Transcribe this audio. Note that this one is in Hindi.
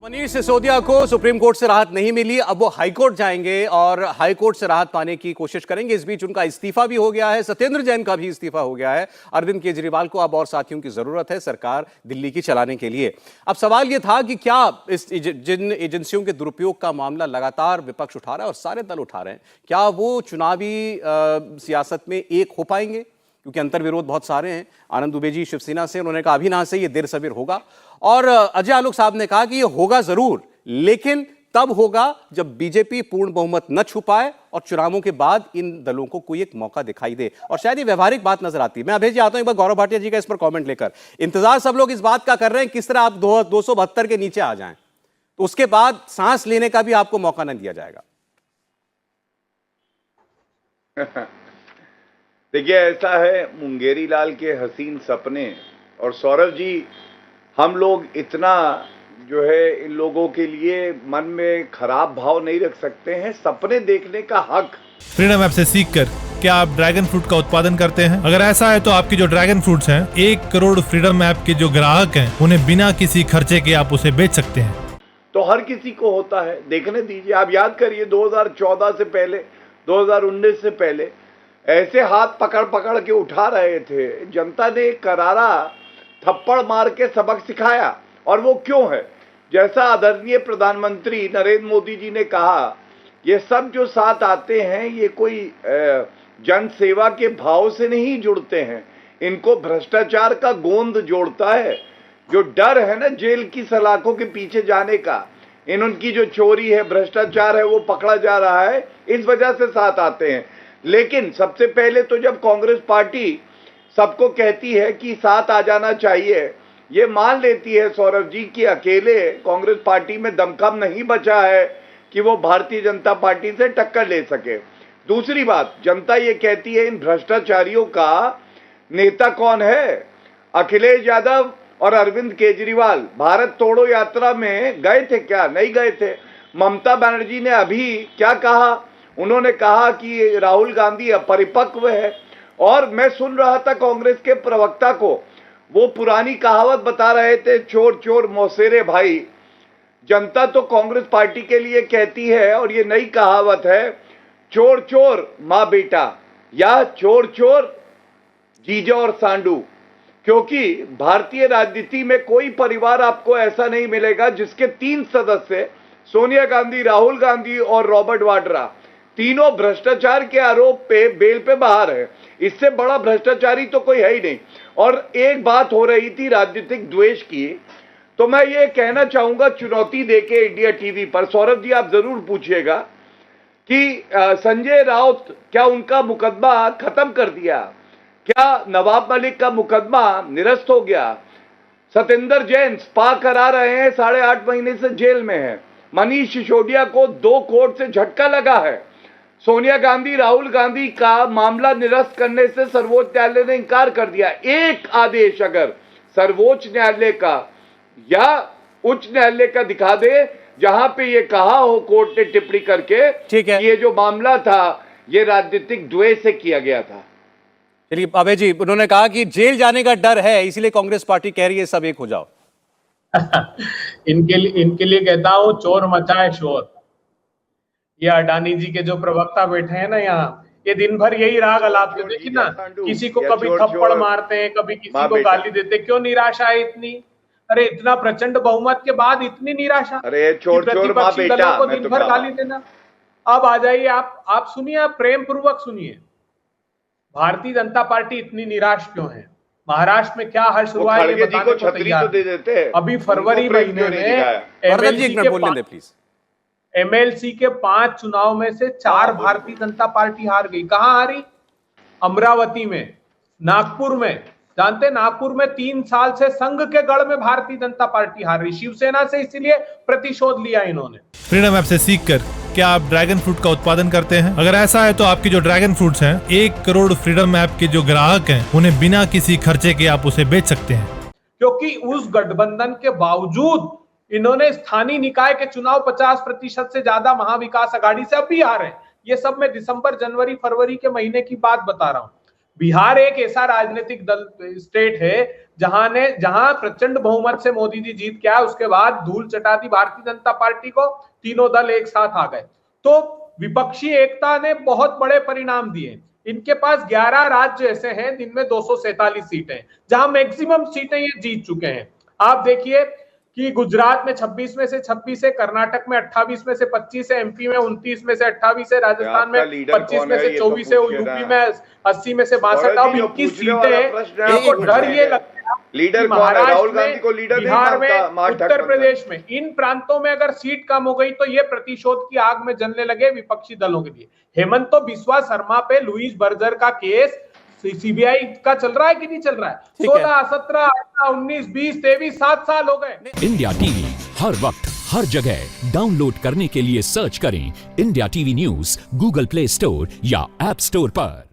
मनीष सिसोदिया को सुप्रीम कोर्ट से राहत नहीं मिली, अब वो हाई कोर्ट जाएंगे और हाई कोर्ट से राहत पाने की कोशिश करेंगे। इस बीच उनका इस्तीफा भी हो गया है, सत्येंद्र जैन का भी इस्तीफा हो गया है। अरविंद केजरीवाल को अब और साथियों की जरूरत है सरकार दिल्ली की चलाने के लिए। अब सवाल यह था कि क्या जिन एजेंसियों के दुरुपयोग का मामला लगातार विपक्ष उठा रहा है और सारे दल उठा रहे हैं, क्या वो चुनावी सियासत में एक हो पाएंगे? क्योंकि अंतर्विरोध बहुत सारे हैं। आनंद दुबे जी शिवसेना से, उन्होंने कहा अभी ना से ये देर सबेर होगा, और अजय आलोक साहब ने कहा कि ये होगा जरूर, लेकिन तब होगा जब बीजेपी पूर्ण बहुमत न छुपाए और चुनावों के बाद इन दलों को कोई एक मौका दिखाई दे। और शायद ये व्यवहारिक बात नजर आती है। मैं अभय जी आता हूं एक बार गौरव भाटिया जी का इस पर कमेंट लेकर। इंतजार सब लोग इस बात का कर रहे हैं किस तरह आप 272 के नीचे आ जाएं, तो उसके बाद सांस लेने का भी आपको मौका न दिया जाएगा। देखिए, ऐसा है, मुंगेरी लाल के हसीन सपने। और सौरभ जी, हम लोग इतना जो है इन लोगों के लिए मन में खराब भाव नहीं रख सकते हैं। सपने देखने का हक। फ्रीडम ऐप से सीखकर क्या आप ड्रैगन फ्रूट का उत्पादन करते हैं? अगर ऐसा है तो आपकी जो ड्रैगन फ्रूट्स हैं, 1 करोड़ फ्रीडम ऐप के जो ग्राहक हैं, उन्हें बिना किसी खर्चे के आप उसे बेच सकते हैं। तो हर किसी को होता है, देखने दीजिए। आप याद करिए 2014 से पहले, 2019 से पहले ऐसे हाथ पकड़ पकड़ के उठा रहे थे। जनता ने करारा थप्पड़ मार के सबक सिखाया। और वो क्यों है? जैसा आदरणीय प्रधानमंत्री नरेंद्र मोदी जी ने कहा, ये सब जो साथ आते हैं ये कोई जन सेवा के भाव से नहीं जुड़ते हैं, इनको भ्रष्टाचार का गोंद जोड़ता है। जो डर है ना जेल की सलाखों के पीछे जाने का, उनकी जो चोरी है, भ्रष्टाचार है, वो पकड़ा जा रहा है, इस वजह से साथ आते हैं। लेकिन सबसे पहले तो जब कांग्रेस पार्टी सबको कहती है कि साथ आ जाना चाहिए, ये मान लेती है सौरभ जी कि अकेले कांग्रेस पार्टी में दमखम नहीं बचा है कि वो भारतीय जनता पार्टी से टक्कर ले सके। दूसरी बात, जनता ये कहती है इन भ्रष्टाचारियों का नेता कौन है? अखिलेश यादव और अरविंद केजरीवाल भारत तोड़ो यात्रा में गए थे क्या? नहीं गए थे। ममता बनर्जी ने अभी क्या कहा? उन्होंने कहा कि राहुल गांधी अपरिपक्व है। और मैं सुन रहा था कांग्रेस के प्रवक्ता को, वो पुरानी कहावत बता रहे थे, चोर चोर मौसेरे भाई। जनता तो कांग्रेस पार्टी के लिए कहती है, और ये नई कहावत है, चोर चोर माँ बेटा या चोर चोर जीजा और सांडू। क्योंकि भारतीय राजनीति में कोई परिवार आपको ऐसा नहीं मिलेगा जिसके 3 सदस्य, सोनिया गांधी, राहुल गांधी और रॉबर्ट वाड्रा, तीनों भ्रष्टाचार के आरोप पे बेल पे बाहर है। इससे बड़ा भ्रष्टाचारी तो कोई है ही नहीं। और एक बात हो रही थी राजनीतिक द्वेष की, तो मैं ये कहना चाहूंगा चुनौती देके इंडिया टीवी पर, सौरभ जी आप जरूर पूछिएगा कि संजय राउत, क्या उनका मुकदमा खत्म कर दिया? क्या नवाब मलिक का मुकदमा निरस्त हो गया? सत्येंद्र जैन स्पा करा रहे हैं, 8.5 महीने से जेल में है। मनीष सिसोदिया को 2 कोर्ट से झटका लगा है। सोनिया गांधी, राहुल गांधी का मामला निरस्त करने से सर्वोच्च न्यायालय ने इंकार कर दिया। एक आदेश अगर सर्वोच्च न्यायालय का या उच्च न्यायालय का दिखा दे जहां पे ये कहा हो कोर्ट ने टिप्पणी करके, ठीक है, ये जो मामला था ये राजनीतिक द्वेष से किया गया था। चलिए अभय जी, उन्होंने कहा कि जेल जाने का डर है, इसलिए कांग्रेस पार्टी कह रही है सब एक हो जाओ। इनके लिए कहता हूं, चोर मचाए शोर। ये अडानी जी के जो प्रवक्ता बैठे हैं ना यहाँ, ये दिन भर यही राग अलापते, देखिए ना, किसी को कभी थप्पड़ मारते हैं, कभी किसी को गाली देते। क्यों निराशा है इतनी? अरे इतना प्रचंड बहुमत के बाद इतनी निराशा? अरे प्रतिपक्षी दलों को दिन भर गाली देना। अब आ जाइए आप सुनिए, आप प्रेम पूर्वक सुनिए, भारतीय जनता पार्टी इतनी निराश क्यों है? महाराष्ट्र में क्या हर्ष हुआ है ये बताने को तैयार। अभी फरवरी महीने में एमएलसी के 5 चुनाव में से 4 भारतीय जनता पार्टी हार गई। कहां हारी? अमरावती में, नागपुर में। जानते, नागपुर में 3 साल से संघ के गढ़ में भारतीय जनता पार्टी हार रही, शिवसेना से, इसीलिए प्रतिशोध लिया इन्होंने। फ्रीडम ऐप से सीखकर क्या आप ड्रैगन फ्रूट का उत्पादन करते हैं? अगर ऐसा है तो आपकी जो ड्रैगन फ्रूट्स हैं, 1 करोड़ फ्रीडम ऐप के जो ग्राहक हैं, उन्हें बिना किसी खर्चे के आप उसे बेच सकते हैं। क्योंकि उस गठबंधन के बावजूद इन्होंने स्थानीय निकाय के चुनाव 50% से ज्यादा महाविकास आघाड़ी से अब भी हारे हैं। ये सब मैं दिसंबर, जनवरी, फरवरी के महीने की बात बता रहा हूं। बिहार एक ऐसा राजनीतिक दल स्टेट है जहां प्रचंड बहुमत से मोदी जी जीत के आए, उसके बाद धूल चटा दी भारतीय जनता पार्टी को, तीनों दल एक साथ आ गए। तो विपक्षी एकता ने बहुत बड़े परिणाम दिए। इनके पास 11 राज्य ऐसे हैं जिनमें 247 सीटें, जहां मैक्सिमम सीटें ये जीत चुके हैं। आप देखिए कि गुजरात में 26 में से 26 है, कर्नाटक में 28 में से 25 है, एमपी में 29 में से 28 है, राजस्थान में 25 में से 24 है, यूपी में 80 में से 62। अब 21 सीटें हैं। इनको डर ये लगता है लीडर कौन है? राहुल गांधी को लीडर बिहार में, उत्तर प्रदेश में, इन प्रांतों में अगर सीट कम हो गई तो ये प्रतिशोध की आग में जलने लगे विपक्षी दलों के लिए। हेमंत तो बिस्वा शर्मा पे लुईस बर्जर का केस सीबीआई का चल रहा है कि नहीं चल रहा है? 16, 17, 18, 19, 20, 23, 7 साल हो गए। इंडिया टीवी हर वक्त हर जगह डाउनलोड करने के लिए सर्च करें India TV news Google play store या ऐप स्टोर पर।